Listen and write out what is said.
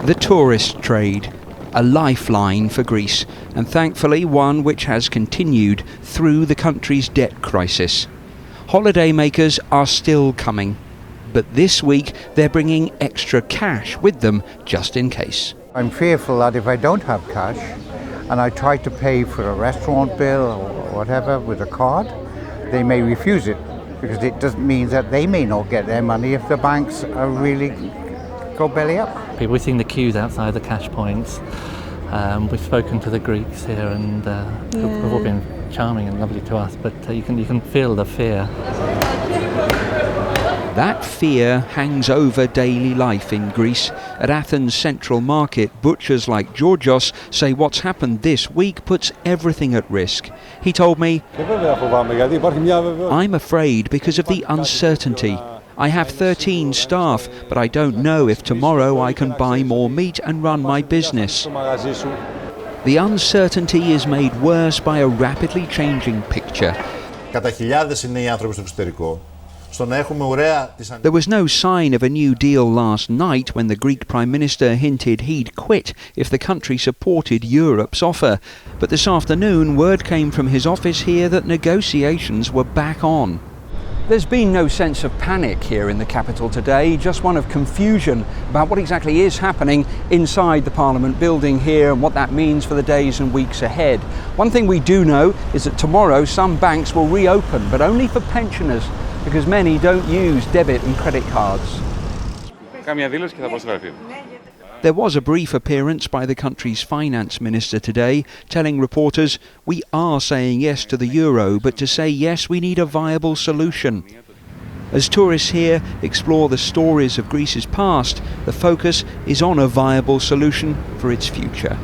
The tourist trade, a lifeline for Greece, and thankfully one which has continued through the country's debt crisis. Holidaymakers are still coming, but this week they're bringing extra cash with them just in case. I'm fearful that if I don't have cash and I try to pay for a restaurant bill or whatever with a card, they may refuse it, because it doesn't mean that they may not get their money if the banks are really go belly up. We've seen the queues outside the cash points. We've spoken to the Greeks here, and they've all been charming and lovely to us, but you can feel the fear. That fear hangs over daily life in Greece. At Athens' central market, butchers like Georgios say what's happened this week puts everything at risk. He told me, "I'm afraid because of the uncertainty. I have 13 staff, but I don't know if tomorrow I can buy more meat and run my business." The uncertainty is made worse by a rapidly changing picture. There was no sign of a new deal last night when the Greek Prime Minister hinted he'd quit if the country supported Europe's offer. But this afternoon, word came from his office here that negotiations were back on. There's been no sense of panic here in the capital today, just one of confusion about what exactly is happening inside the Parliament building here and what that means for the days and weeks ahead. One thing we do know is that tomorrow some banks will reopen, but only for pensioners, because many don't use debit and credit cards. There was a brief appearance by the country's finance minister today, telling reporters, "We are saying yes to the euro, but to say yes we need a viable solution." As tourists here explore the stories of Greece's past, the focus is on a viable solution for its future.